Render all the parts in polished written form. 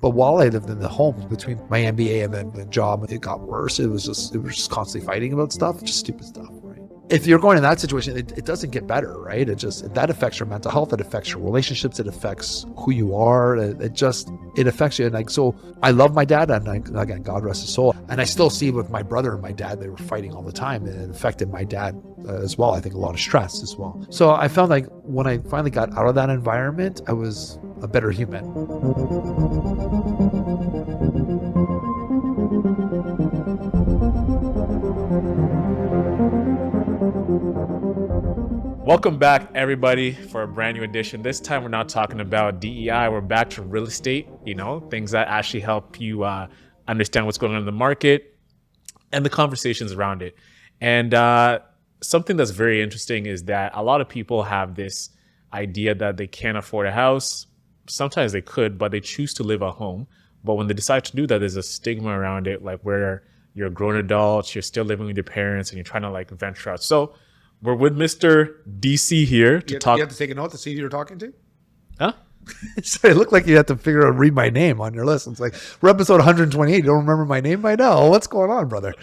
But while I lived in the home between my MBA and then the job, it got worse. It was just constantly fighting about stuff, just stupid stuff, right? If you're going in that situation, it doesn't get better, right? That affects your mental health. It affects your relationships. It affects who you are. It affects you. And like, so I love my dad, and again, God rest his soul. And I still see with my brother and my dad, they were fighting all the time, and it affected my dad as well. I think a lot of stress as well. So I found like when I finally got out of that environment, I was a better human. Welcome back, everybody, for a brand new edition. This time we're not talking about DEI. We're back to real estate, things that actually help you understand what's going on in the market and the conversations around it. And something that's very interesting is that a lot of people have this idea that they can't afford a house. Sometimes they could, but they choose to live at home. But when they decide to do that, there's a stigma around it, like where you're a grown adult, you're still living with your parents, and you're trying to like venture out. So we're with Mr. DC here to talk. You have to take a note to see who you're talking to? Huh? Sorry, it looked like you had to read my name on your list. It's like, we're episode 128. You don't remember my name by now? What's going on, brother?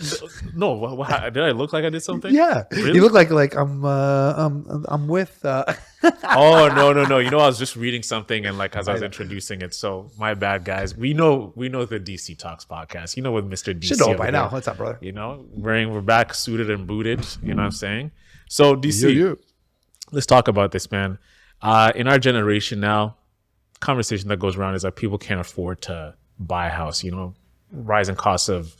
No, did I look like I did something? Yeah, really? You look like I'm with. Oh no! I was just reading something, and like as I was introducing it, so my bad, guys. We know the DC Talks podcast. With Mr. DC. Should know by now. What's up, brother? We're back suited and booted. You know what I'm saying? So DC, let's talk about this, man. In our generation now, conversation that goes around is that people can't afford to buy a house. Rising costs of,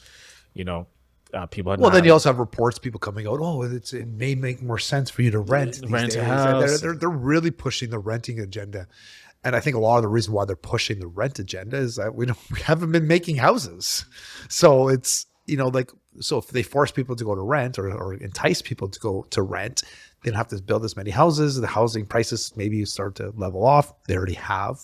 people. Well, then you also have reports, people coming out. Oh, it may make more sense for you to rent a house. They're really pushing the renting agenda, and I think a lot of the reason why they're pushing the rent agenda is that we haven't been making houses, so it's so if they force people to go to rent or entice people to go to rent, they don't have to build as many houses. The housing prices maybe start to level off. They already have.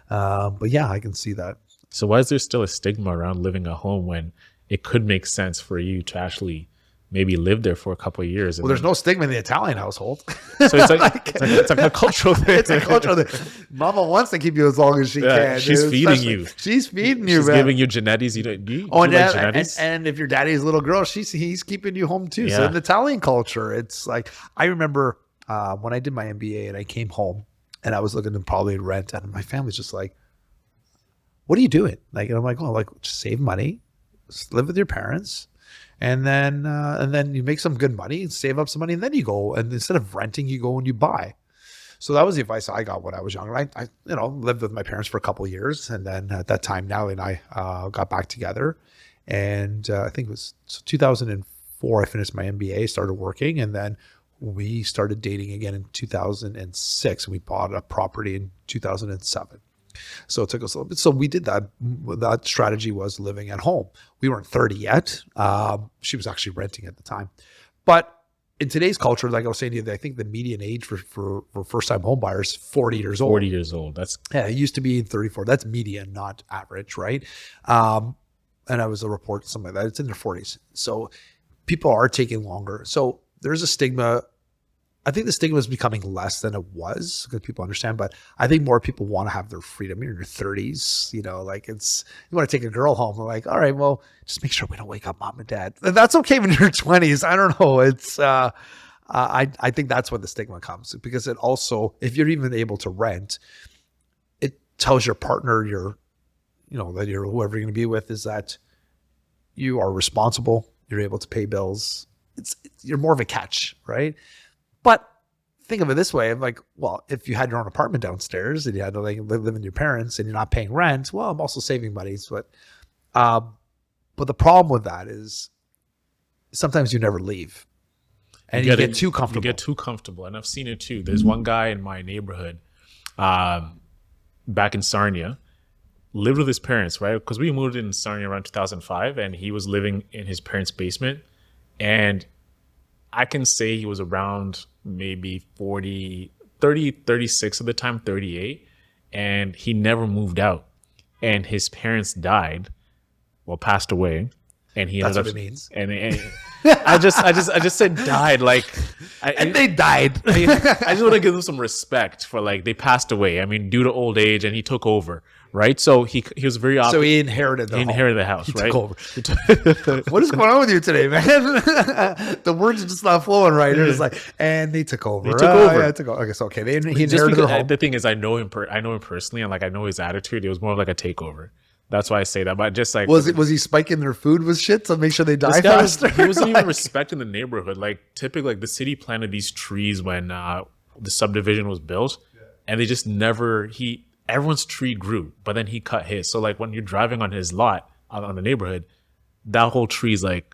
But yeah, I can see that. So why is there still a stigma around living at home when it could make sense for you to actually maybe live there for a couple of years? Well, there's no stigma in the Italian household. So it's like a cultural thing. It's a cultural thing. Mama wants to keep you as long as she can. She's feeding you. She's feeding you. She's giving you Genetti's. And if your daddy's a little girl, he's keeping you home too. Yeah. So in the Italian culture, it's like, I remember when I did my MBA and I came home and I was looking to probably rent, and my family's just like, "What are you doing?" Like, and I'm like, "Oh, like just save money, just live with your parents." And then you make some good money, save up some money, and then you go, and instead of renting, you go and you buy. So that was the advice I got when I was younger. I lived with my parents for a couple of years, and then at that time, Natalie and I got back together, and I think it was 2004. I finished my MBA, started working, and then we started dating again in 2006, and we bought a property in 2007. So it took us a little bit. So we did that. That strategy was living at home. We weren't 30 yet. She was actually renting at the time. But in today's culture, like I was saying to you, I think the median age for first-time home buyers is 40 years old. 40 years old. It used to be 34. That's median, not average, right? And I was a report, something like that. It's in their 40s. So people are taking longer. So there's a stigma. I think the stigma is becoming less than it was because people understand, but I think more people want to have their freedom. You're in your 30s, you want to take a girl home. We're like, all right, well, just make sure we don't wake up mom and dad. And that's okay when you're 20s. I don't know. It's, I think that's where the stigma comes, because it also, if you're even able to rent, it tells your partner, that you're whoever you're going to be with, is that you are responsible. You're able to pay bills. You're more of a catch, right? But think of it this way: like, well, if you had your own apartment downstairs and you had to live with your parents and you're not paying rent, well, I'm also saving money. But the problem with that is sometimes you never leave, and you get too comfortable. You get too comfortable, and I've seen it too. There's one guy in my neighborhood, back in Sarnia, lived with his parents, right? Because we moved in Sarnia around 2005, and he was living in his parents' basement, and I can say he was around maybe 30, 36 at the time, 38. And he never moved out. And his parents passed away. And he That's what it means. And I just said died. Like, and they died. I just want to give them some respect for, like, they passed away. I mean, due to old age, and he took over, right? So he was very So he inherited the he home. inherited the house, He right? took over. What is going on with you today, man? The words are just not flowing right. They're just like, and they took over. He took over. Yeah, took over. Okay, so okay, he Just inherited because the home. the thing is, I know him personally, and like I know his attitude. It was more of like a takeover. That's why I say that. But just like Was he spiking their food with shit to make sure they die this guy faster? he wasn't even respecting the neighborhood. Like typically, like the city planted these trees when the subdivision was built, and they just never everyone's tree grew, but then he cut his. So like when you're driving on his lot on the neighborhood, that whole tree is like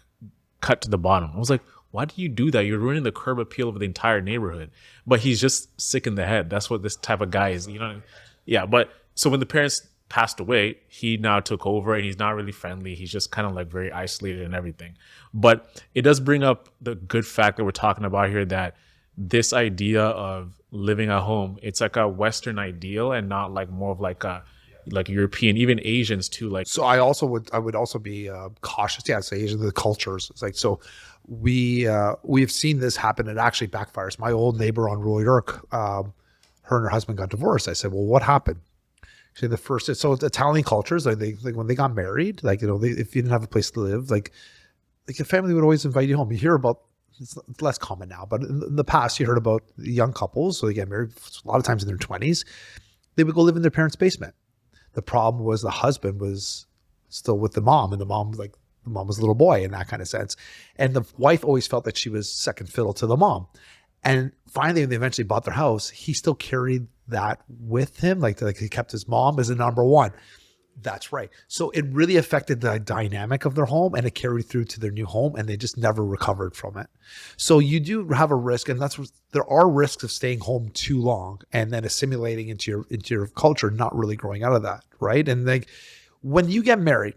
cut to the bottom. I was like, why do you do that? You're ruining the curb appeal of the entire neighborhood. But he's just sick in the head. That's what this type of guy is, you know? Yeah. But so when the parents passed away, he now took over and he's not really friendly. He's just kind of like very isolated and everything. But it does bring up the good fact that we're talking about here, that this idea of living at home, it's like a Western ideal and not like more of like a like European, even Asians too. Like, So I would also be cautious. Yeah, say Asian, the cultures. It's like, so we've seen this happen. It actually backfires. My old neighbor on Royal York, her and her husband got divorced. I said, well, what happened? She said so it's Italian cultures, like when they got married, like, you know, if you didn't have a place to live, like your family would always invite you home. You hear about, it's less common now, but in the past you heard about young couples. So they get married a lot of times in their 20s. They would go live in their parents' basement. The problem was the husband was still with the mom, and the mom was a little boy in that kind of sense. And the wife always felt that she was second fiddle to the mom. And finally, when they eventually bought their house, he still carried that with him. Like he kept his mom as a number one. That's right. So it really affected the dynamic of their home, and it carried through to their new home, and they just never recovered from it. So you do have a risk, and there are risks of staying home too long and then assimilating into your culture, not really growing out of that, right? And like when you get married,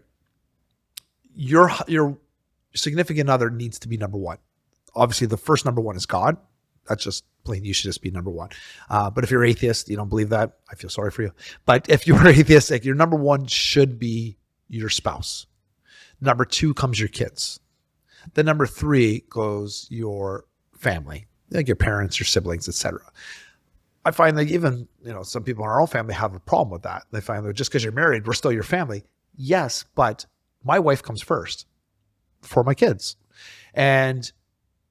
your significant other needs to be number one. Obviously, the first number one is God. That's just plain. You should just be number one. But if you're atheist, you don't believe that, I feel sorry for you. But if you're atheistic, your number one should be your spouse. Number two comes your kids. Then number three goes your family, like your parents, your siblings, etc. I find that even, you know, some people in our own family have a problem with that. They find that just because you're married, we're still your family. Yes, but my wife comes first before my kids. And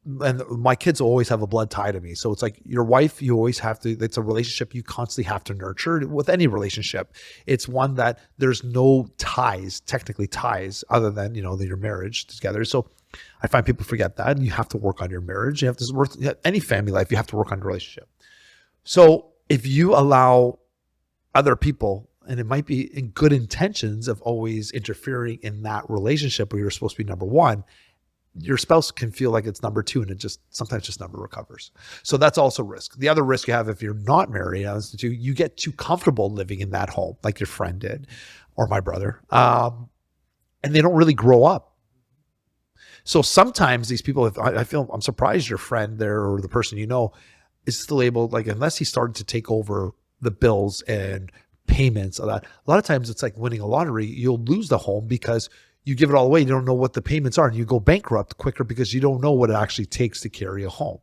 my kids always have a blood tie to me. So it's like your wife, you always have to, it's a relationship you constantly have to nurture with any relationship. It's one that there's no ties, technically ties, other than, you know, your marriage together. So I find people forget that, and you have to work on your marriage. You have to work, any family life, you have to work on your relationship. So if you allow other people, and it might be in good intentions of always interfering in that relationship where you're supposed to be number one, your spouse can feel like it's number two, and it just sometimes just never recovers. So that's also risk. The other risk you have if you're not married, you get too comfortable living in that home, like your friend did, or my brother, and they don't really grow up. So sometimes these people, I'm surprised your friend there or the person you know is still able, like, unless he started to take over the bills and payments of that. A lot of times it's like winning a lottery. You'll lose the home because you give it all away. You don't know what the payments are, and you go bankrupt quicker because you don't know what it actually takes to carry a home.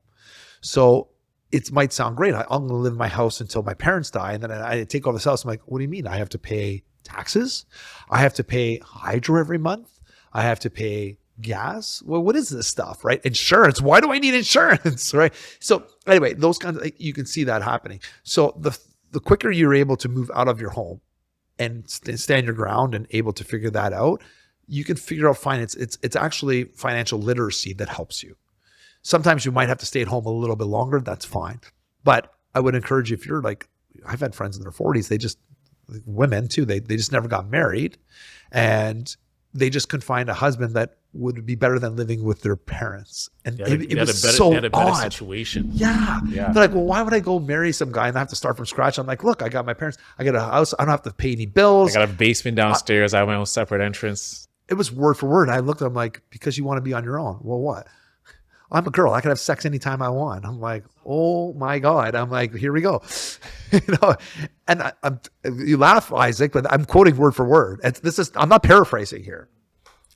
So it might sound great. I'm going to live in my house until my parents die, and then I take over this house. I'm like, what do you mean? I have to pay taxes? I have to pay hydro every month? I have to pay gas? Well, what is this stuff, right? Insurance. Why do I need insurance, right? So anyway, those kinds of, you can see that happening. So the quicker you're able to move out of your home and stand your ground and able to figure that out, you can figure out finance. It's actually financial literacy that helps you. Sometimes you might have to stay at home a little bit longer. That's fine. But I would encourage you, if you're like, I've had friends in their 40s, women too, they just never got married, and they just couldn't find a husband that would be better than living with their parents. And it was so they had a better odd situation. Yeah. They're like, well, why would I go marry some guy and I have to start from scratch? I'm like, look, I got my parents. I got a house. I don't have to pay any bills. I got a basement downstairs. I have my own separate entrance. It was word for word. I looked at him like, because you want to be on your own. Well, what? I'm a girl. I can have sex anytime I want. I'm like, oh my God. I'm like, here we go. And you laugh, Isaac, but I'm quoting word for word. I'm not paraphrasing here.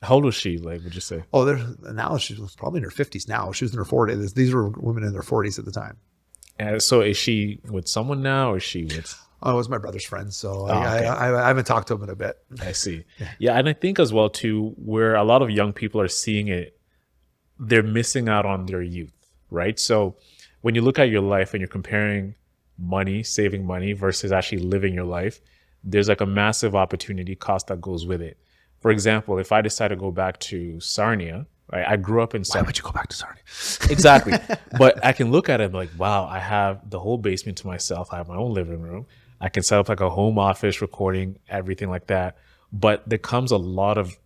How old was she? Like, would you say? Oh, now she was probably in her 50s now. She was in her 40s. These were women in their 40s at the time. So is she with someone now, or is she with? Oh, it was my brother's friend, so Oh, okay. I haven't talked to him in a bit. I see. Yeah, and I think as well too, where a lot of young people are seeing it, they're missing out on their youth, right? So when you look at your life and you're comparing money, saving money versus actually living your life, there's like a massive opportunity cost that goes with it. For example, if I decide to go back to Sarnia, right? I grew up in Why Sarnia. would you go back to Sarnia? Exactly. But I can look at it like, wow, I have the whole basement to myself. I have my own living room. I can set up like a home office recording, everything like that. But there comes a lot of,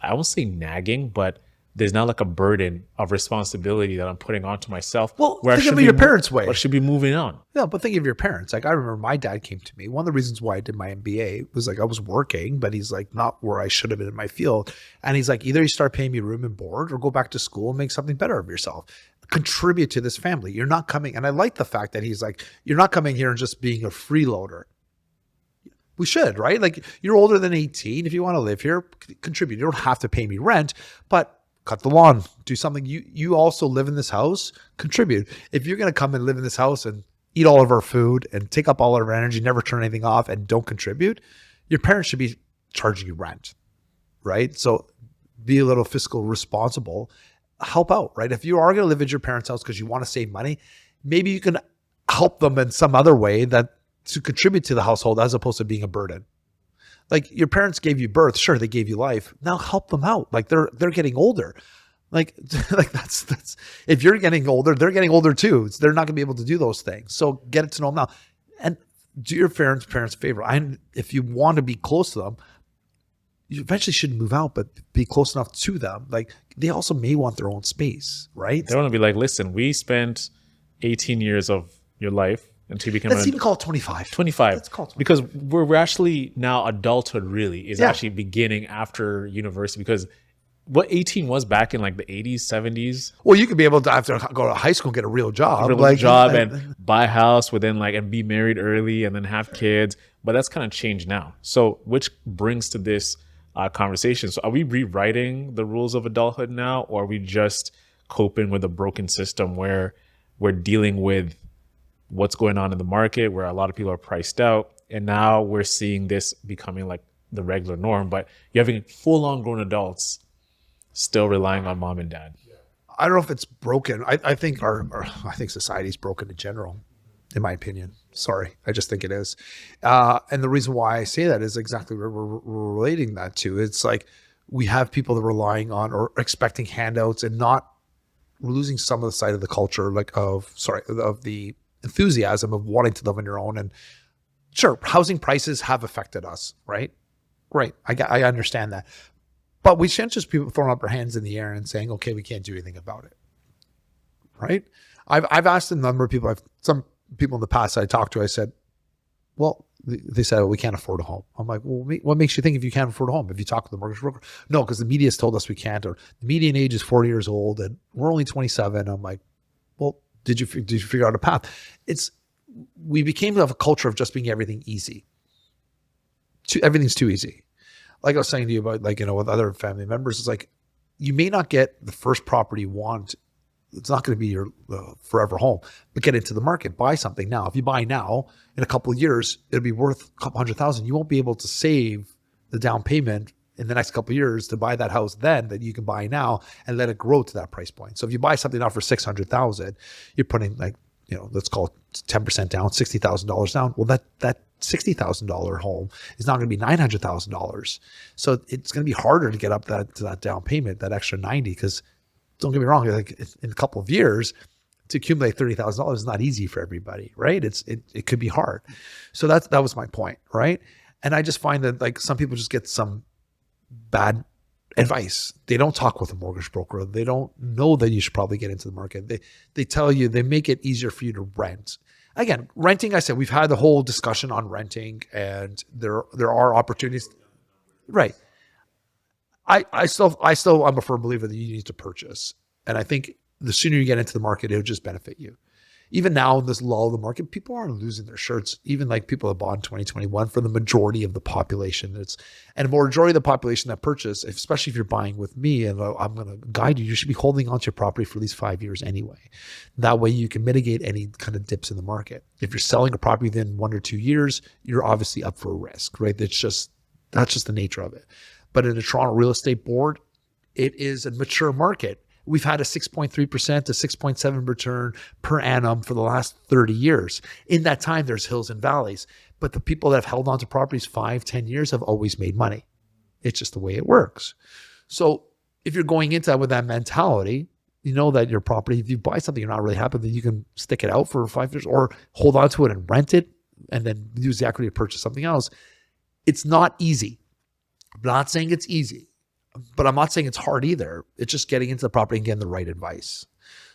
I won't say nagging, but there's now like a burden of responsibility that I'm putting onto myself Well, where think of it your parents' way. I should be moving on. No, but think of your parents. Like I remember my dad came to me. One of the reasons why I did my MBA was like I was working, but he's like not where I should have been in my field. And he's like, either you start paying me room and board or go back to school and make something better of yourself. Contribute to this family. You're not coming. And I like the fact that he's like, you're not coming here and just being a freeloader. We should, right? Like you're older than 18. If you want to live here, contribute. You don't have to pay me rent, but cut the lawn, do something. You also live in this house, contribute. If you're going to come and live in this house and eat all of our food and take up all of our energy, never turn anything off and don't contribute, your parents should be charging you rent, right? So be a little fiscal responsible, help out, right? If you are going to live at your parents' house because you want to save money, maybe you can help them in some other way that to contribute to the household as opposed to being a burden. Like your parents gave you birth, sure, they gave you life. Now help them out. Like they're getting older. Like that's if you're getting older, they're getting older too. They're not gonna be able to do those things. So get to know them now, and do your parents a favor. If you want to be close to them, you eventually shouldn't move out, but be close enough to them. Like they also may want their own space, right? They want to be like, listen, we spent 18 years of your life until you became Let's even call it 25. 25. Let's call it 25. Because we're actually now adulthood really is actually beginning after university, because what 18 was back in like the 80s, 70s. Well, you could be able to have to go to high school and get a real job. And buy a house within like and be married early and then have kids. But that's kind of changed now. So which brings to this conversation. So are we rewriting the rules of adulthood now, or are we just coping with a broken system where we're dealing with what's going on in the market, where a lot of people are priced out, and now we're seeing this becoming like the regular norm, but you're having full-on grown adults still relying on mom and dad? I don't know if it's broken. I think I think society's broken in general, in my opinion. Sorry, I just think it is. And the reason why I say that is exactly what we're relating that to. It's like we have people that are relying on or expecting handouts and not, we're losing some of the side of the culture, of the enthusiasm of wanting to live on your own. And sure, housing prices have affected us, right? Right. I understand that. But we shouldn't just be throwing up our hands in the air and saying, okay, we can't do anything about it. Right? I've asked a number of people, some people in the past I talked to, I said, well, they said, we can't afford a home. I'm like, well, what makes you think if you can't afford a home? If you talk to the mortgage broker? No, because the media has told us we can't, or the median age is 40 years old and we're only 27. I'm like, well, did you figure out a path? We became a culture of just being everything easy. Everything's too easy. Like I was saying to you about, like, with other family members, it's like, you may not get the first property you want. It's not going to be your forever home, but get into the market, buy something now. If you buy now, in a couple of years, it'll be worth a couple $100,000. You won't be able to save the down payment in the next couple of years to buy that house then that you can buy now and let it grow to that price point. So if you buy something now for $600,000, you're putting like, let's call it 10% down, $60,000 down. Well, that $60,000 home is not going to be $900,000. So it's going to be harder to get up to that down payment, that extra 90, because don't get me wrong, like in a couple of years to accumulate $30,000 is not easy for everybody, right? It could be hard. So that was my point, right? And I just find that like some people just get some bad advice. They don't talk with a mortgage broker. They don't know that you should probably get into the market. They tell you, they make it easier for you to rent. Again, renting, I said, we've had the whole discussion on renting, and there are opportunities. Right. I'm a firm believer that you need to purchase. And I think the sooner you get into the market, it'll just benefit you. even now in this lull of the market, people aren't losing their shirts. Even like people that bought in 2021 for the majority of the population. And the majority of the population that purchase, especially if you're buying with me and I'm going to guide you, you should be holding onto your property for at least 5 years anyway. That way you can mitigate any kind of dips in the market. If you're selling a property within 1 or 2 years, you're obviously up for a risk, right? That's just the nature of it. But in the Toronto Real Estate Board, it is a mature market. We've had a 6.3% to 6.7% return per annum for the last 30 years. In that time, there's hills and valleys. But the people that have held on to properties 5, 10 years have always made money. It's just the way it works. So if you're going into that with that mentality, you know that your property, if you buy something you're not really happy, then you can stick it out for 5 years or hold on to it and rent it and then use the equity to purchase something else. It's not easy. I'm not saying it's easy, but I'm not saying it's hard either. It's just getting into the property and getting the right advice.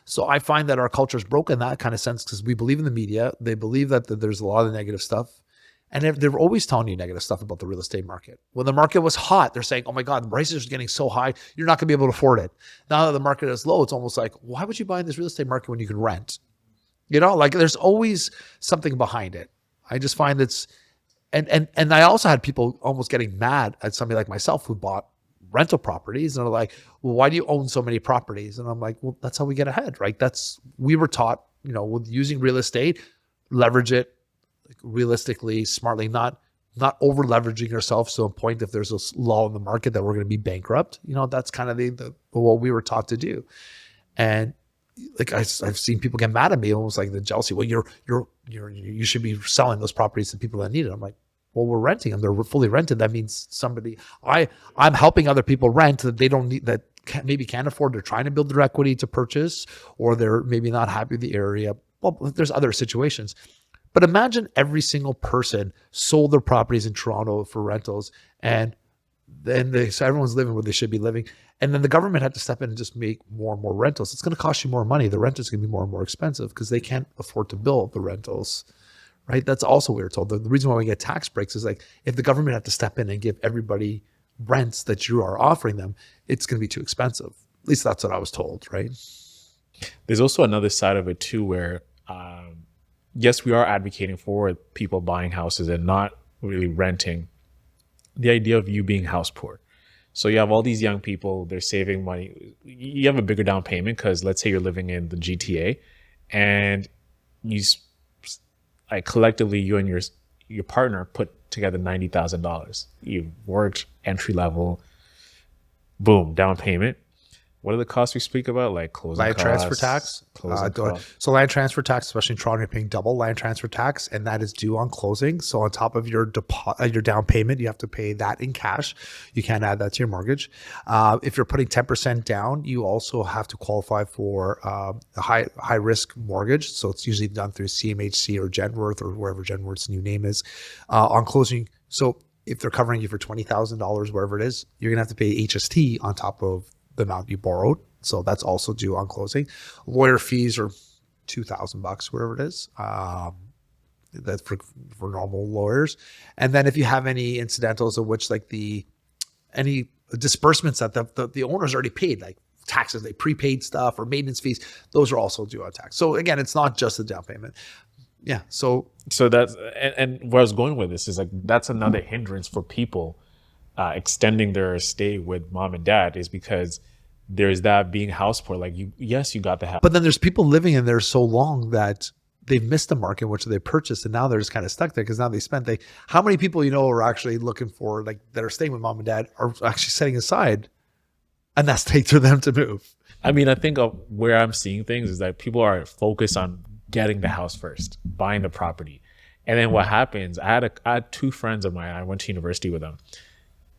So I find that our culture is broken in that kind of sense because we believe in the media. They believe that there's a lot of negative stuff. And they're always telling you negative stuff about the real estate market. When the market was hot, they're saying, oh my God, the prices are getting so high, you're not going to be able to afford it. Now that the market is low, it's almost like, why would you buy in this real estate market when you can rent? You know, like there's always something behind it. I just find it's, and I also had people almost getting mad at somebody like myself who bought rental properties and are like, well, why do you own so many properties? And I'm like, well, that's how we get ahead, right? We were taught, you know, with using real estate, leverage it realistically, smartly, not over leveraging ourselves to a point if there's a lull in the market that we're going to be bankrupt. You know, that's kind of the what we were taught to do. And like I've seen people get mad at me, almost like the jealousy. Well, you should be selling those properties to people that need it. I'm like, well, we're renting them. They're fully rented. That means I'm helping other people rent that they don't need, that maybe can't afford. They're trying to build their equity to purchase, or they're maybe not happy with the area. Well, there's other situations. But imagine every single person sold their properties in Toronto for rentals, and then so everyone's living where they should be living. And then the government had to step in and just make more and more rentals. It's going to cost you more money. The rent is going to be more and more expensive because they can't afford to build the rentals, right? That's also what we're told. The reason why we get tax breaks is like if the government had to step in and give everybody rents that you are offering them, it's going to be too expensive. At least that's what I was told, right? There's also another side of it too, where yes, we are advocating for people buying houses and not really renting. The idea of you being house poor. So you have all these young people, they're saving money. You have a bigger down payment because let's say you're living in the GTA and collectively you and your partner put together $90,000. You worked entry level, boom, down payment. What are the costs we speak about? Like closing land costs, transfer tax. So land transfer tax, especially in Toronto, you're paying double land transfer tax, and that is due on closing. So on top of your your down payment, you have to pay that in cash. You can't add that to your mortgage. If you're putting 10% down, you also have to qualify for a high risk mortgage. So it's usually done through CMHC or Genworth or wherever Genworth's new name is on closing. So if they're covering you for $20,000, wherever it is, you're gonna have to pay HST on top of the amount you borrowed. So that's also due on closing. Lawyer fees are $2,000, wherever it is. That's for normal lawyers. And then if you have any incidentals of which like any disbursements that the owner's already paid, like taxes, they prepaid stuff or maintenance fees, those are also due on tax. So again, it's not just the down payment. Yeah. So that's, and where I was going with this is like, that's another hindrance for people extending their stay with mom and dad, is because there's that being house poor. Like you got the house, but then there's people living in there so long that they've missed the market which they purchased, and now they're just kind of stuck there because now how many people are actually looking for, like, that are staying with mom and dad are actually setting aside a nest egg for them to move. I mean, I think where I'm seeing things is that people are focused on getting the house first, buying the property, and then what happens? I had two friends of mine. I went to university with them.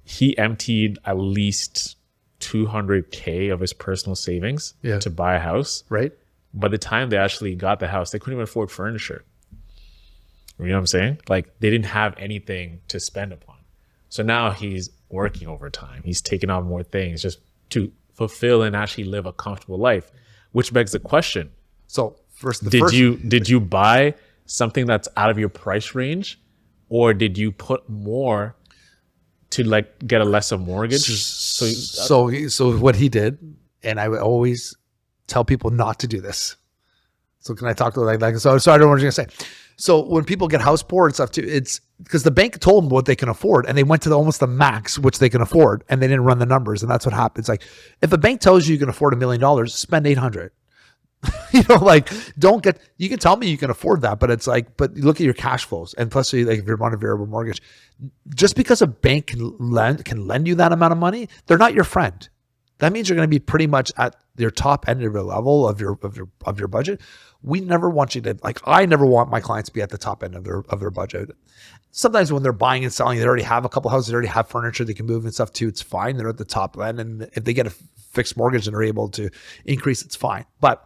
He emptied at least $200K of his personal savings to buy a house. Right. By the time they actually got the house, they couldn't even afford furniture. You know what I'm saying? Like they didn't have anything to spend upon. So now he's working overtime. He's taking on more things just to fulfill and actually live a comfortable life, which begs the question. So did you buy something that's out of your price range, or did you put more to like get a lesser mortgage? So what he did, and I would always tell people not to do this. So can I talk to like that? So I don't know what you're gonna say. So when people get house poor and stuff too, it's because the bank told them what they can afford, and they went to almost the max which they can afford, and they didn't run the numbers, and that's what happens. Like if a bank tells you can afford $1 million, spend 800. Like you can tell me you can afford that, but it's like, but look at your cash flows, and plus, like if you're on a variable mortgage, just because a bank can lend you that amount of money, they're not your friend. That means you're going to be pretty much at your top end of your level of your budget. We never want you to I never want my clients to be at the top end of their budget. Sometimes when they're buying and selling, they already have a couple houses, they already have furniture they can move and stuff too. It's fine. They're at the top end, and if they get a fixed mortgage and are able to increase, it's fine. But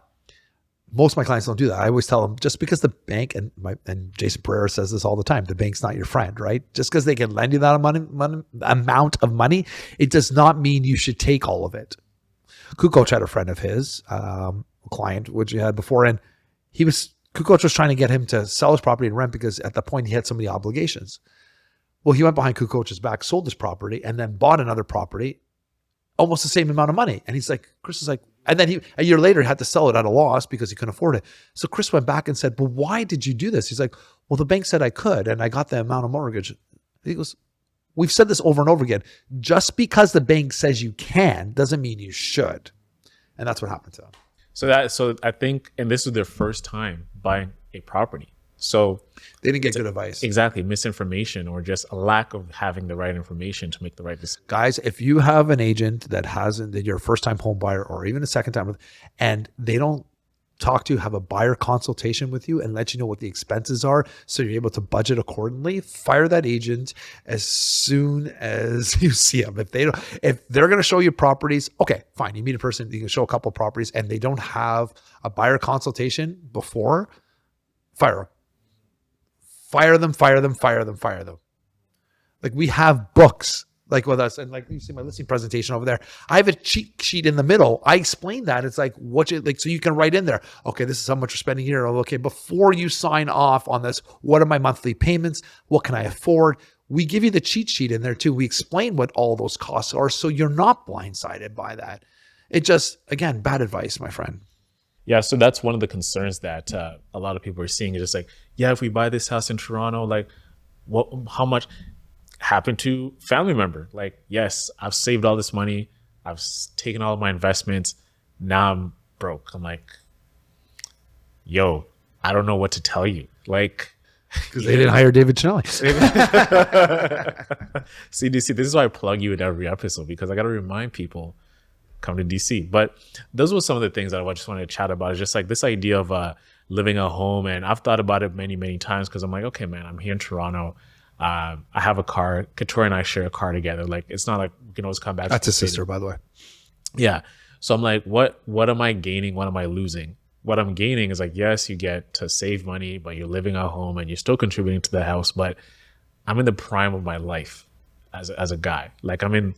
most of my clients don't do that. I always tell them, just because the bank, and Jason Pereira says this all the time, the bank's not your friend, right? Just because they can lend you that amount of money, it does not mean you should take all of it. Kukoc had a friend of his, a client, which he had before, and Kukoc was trying to get him to sell his property and rent because at that point he had so many obligations. Well, he went behind Kukoc's back, sold his property, and then bought another property, almost the same amount of money. And Chris is like, and then a year later had to sell it at a loss because he couldn't afford it. So Chris went back and said, "But why did you do this?" He's like, "Well, the bank said I could, and I got the amount of mortgage." He goes, "We've said this over and over again. Just because the bank says you can doesn't mean you should." And that's what happened to him. So I think, and this was their first time buying a property. So they didn't get good advice. Exactly. Misinformation, or just a lack of having the right information to make the right decision. Guys, if you have an agent that you're a first time home buyer or even a second time, and they don't have a buyer consultation with you and let you know what the expenses are so you're able to budget accordingly, fire that agent as soon as you see them. If they're going to show you properties, okay, fine. You meet a person, you can show a couple of properties, and they don't have a buyer consultation before, fire them. Fire them. Like we have books like with us, and like you see my listing presentation over there. I have a cheat sheet in the middle. I explain that. It's like so you can write in there, okay, this is how much you're spending here. Okay, before you sign off on this, what are my monthly payments? What can I afford? We give you the cheat sheet in there too. We explain what all those costs are, so you're not blindsided by that. It just, again, bad advice, my friend. Yeah, so that's one of the concerns that a lot of people are seeing. Is just like, yeah, if we buy this house in Toronto, like, how much happened to family member? Like, yes, I've saved all this money, I've taken all of my investments, now I'm broke. I'm like, yo, I don't know what to tell you. Like, because they didn't hire David Chinelli. See, this is why I plug you in every episode, because I got to remind people, come to DC. But those were some of the things that I just wanted to chat about. Is just like this idea of living at home. And I've thought about it many, many times, because I'm like, okay, man, I'm here in Toronto. I have a car. Katori and I share a car together. Like, it's not like we can always come back. That's his sister, by the way. Yeah. So I'm like, what am I gaining? What am I losing? What I'm gaining is like, yes, you get to save money, but you're living at home and you're still contributing to the house. But I'm in the prime of my life as a guy. Like, I'm in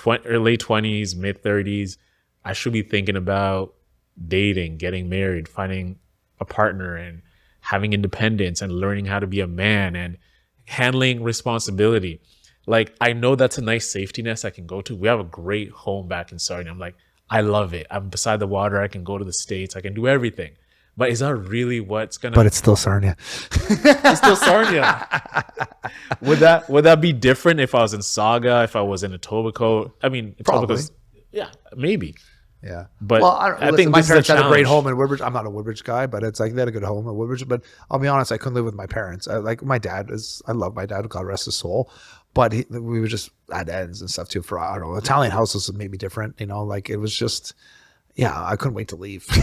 late 20s, mid 30s. I should be thinking about dating, getting married, finding a partner, and having independence, and learning how to be a man, and handling responsibility. Like, I know that's a nice safety nest I can go to. We have a great home back in Sarnia. I'm like, I love it. I'm beside the water. I can go to the States. I can do everything. But is that really what's gonna? But it's still Sarnia. It's still Sarnia. Would that be different if I was in Saga? If I was in Etobicoke? I mean, probably. Yeah, maybe. Yeah, but I think my parents had a great home in Woodbridge. I'm not a Woodbridge guy, but it's like they had a good home in Woodbridge. But I'll be honest, I couldn't live with my parents. I love my dad. God rest his soul. But we were just at ends and stuff too. For I don't know, Italian houses made me different. You know, like it was just. Yeah, I couldn't wait to leave. So,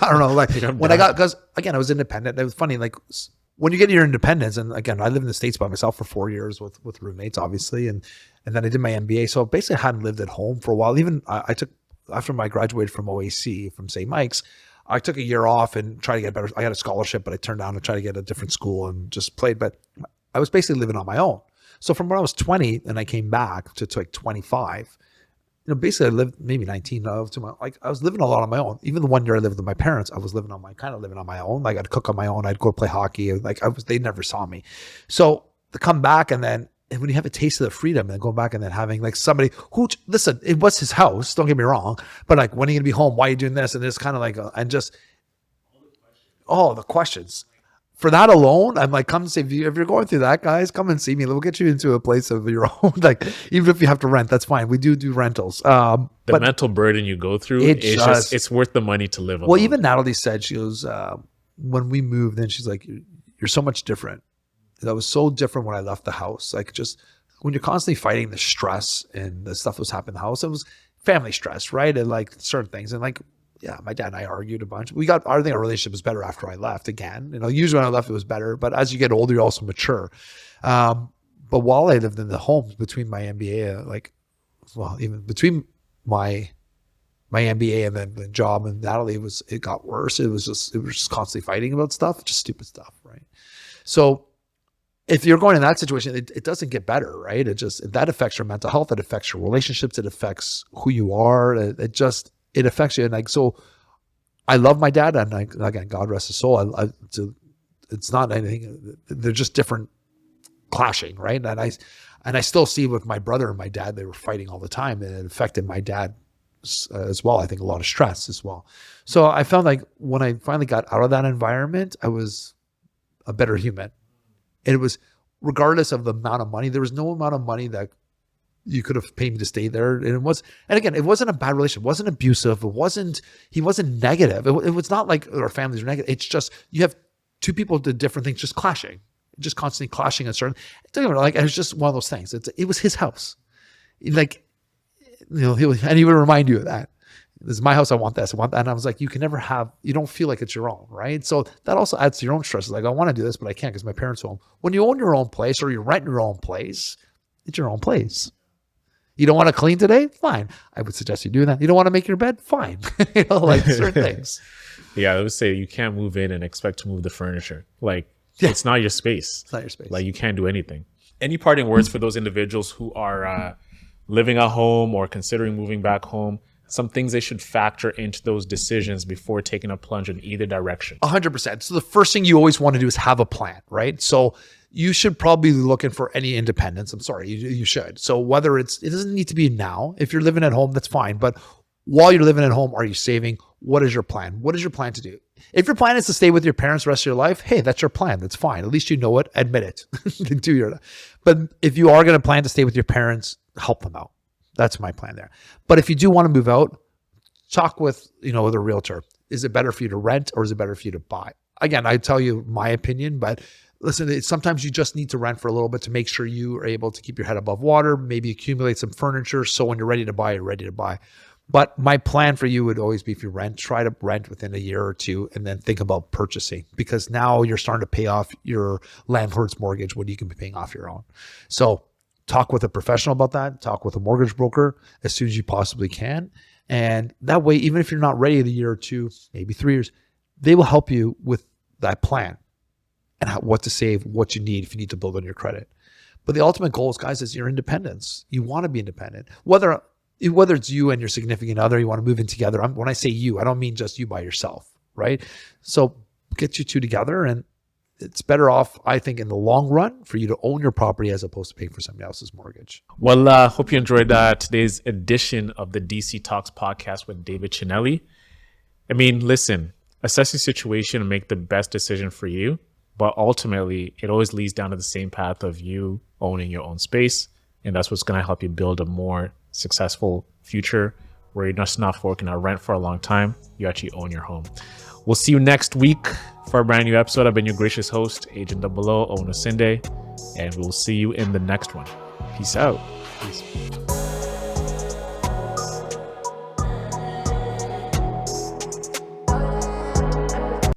I don't know. Like when because again, I was independent. It was funny. Like when you get your independence, and again, I lived in the States by myself for 4 years with roommates, obviously, and then I did my MBA. So basically, I hadn't lived at home for a while. Even I took after I graduated from OAC from St. Mike's, I took a year off and tried to get better. I had a scholarship, but I turned down to try to get a different school and just played. But I was basically living on my own. So from when I was 20 and I came back to like 25. Basically I lived maybe 19 I was living a lot on my own. Even the 1 year I lived with my parents, I was living on my own. Like I'd cook on my own. I'd go play hockey. They never saw me. So to come back and when you have a taste of the freedom and going back and then having like somebody who, listen, it was his house. Don't get me wrong. But like, when are you going to be home? Why are you doing this? And it's kind of like, the questions. For that alone, I'm like, come say, if you're going through that, guys, come and see me. We'll get you into a place of your own. Like, even if you have to rent, that's fine. We do rentals. The But mental burden you go through, it's worth the money to live alone. well, even Natalie said, she goes, when we moved, then she's like, you're so much different. That was so different when I left the house. Like, just when you're constantly fighting the stress and the stuff that was happening in the house, it was family stress, right? And like certain things. And like, yeah, my dad and I argued a bunch. I think our relationship was better after I left again. Usually when I left, it was better. But as you get older, you also mature. But while I lived in the home between my MBA, even between my MBA and then the job and Natalie, it got worse. It was just constantly fighting about stuff, just stupid stuff, right? So if you're going in that situation, it doesn't get better, right? That affects your mental health. It affects your relationships. It affects who you are. It affects you. And like, so I love my dad, and again, God rest his soul. It's not anything. They're just different clashing, right? And I still see with my brother and my dad, they were fighting all the time, and it affected my dad as well. I think a lot of stress as well. So I found like when I finally got out of that environment, I was a better human. And it was regardless of the amount of money. There was no amount of money that you could have paid me to stay there. And again, it wasn't a bad relationship. It wasn't abusive. He wasn't negative. It was not like our families were negative. It's just, you have two people did different things, just clashing, just constantly clashing on certain, it was just one of those things. It was his house. Like, he would remind you of that. This is my house. I want this. I want that. And I was like, you don't feel like it's your own, right? So that also adds to your own stress. It's like, I want to do this, but I can't because my parents' home. When you own your own place or you rent your own place, it's your own place. You don't want to clean today? Fine. I would suggest you do that. You don't want to make your bed? Fine. Like certain things. Yeah, I would say you can't move in and expect to move the furniture. Like, It's not your space. It's not your space. Like, you can't do anything. Any parting words for those individuals who are living at home or considering moving back home? Some things they should factor into those decisions before taking a plunge in either direction. 100%. So the first thing you always want to do is have a plan, right? So you should probably be looking for any independence. I'm sorry, you should. So whether it doesn't need to be now. If you're living at home, that's fine. But while you're living at home, are you saving? What is your plan? What is your plan to do? If your plan is to stay with your parents the rest of your life, hey, that's your plan. That's fine. At least you know it. Admit it. But if you are going to plan to stay with your parents, help them out. That's my plan there. But if you do want to move out, talk with a realtor. Is it better for you to rent or is it better for you to buy? Again, I tell you my opinion, but listen, sometimes you just need to rent for a little bit to make sure you are able to keep your head above water, maybe accumulate some furniture. So when you're ready to buy, you're ready to buy. But my plan for you would always be, if you rent, try to rent within a year or two and then think about purchasing, because now you're starting to pay off your landlord's mortgage when you can be paying off your own. So talk with a professional about that. Talk with a mortgage broker as soon as you possibly can. And that way, even if you're not ready in a year or two, maybe 3 years, they will help you with that plan and what to save, what you need if you need to build on your credit. But the ultimate goal is your independence. You want to be independent. Whether it's you and your significant other, you want to move in together. When I say you, I don't mean just you by yourself, right? So get you two together, and it's better off, I think, in the long run for you to own your property as opposed to paying for somebody else's mortgage. Well, hope you enjoyed today's edition of the DC Talks podcast with David Chinelli. I mean, listen, assess your situation and make the best decision for you. But ultimately, it always leads down to the same path of you owning your own space. And that's what's going to help you build a more successful future where you're just not working on rent for a long time. You actually own your home. We'll see you next week for a brand new episode. I've been your gracious host, Agent Double O, Onasinde, and we'll see you in the next one. Peace out. Peace.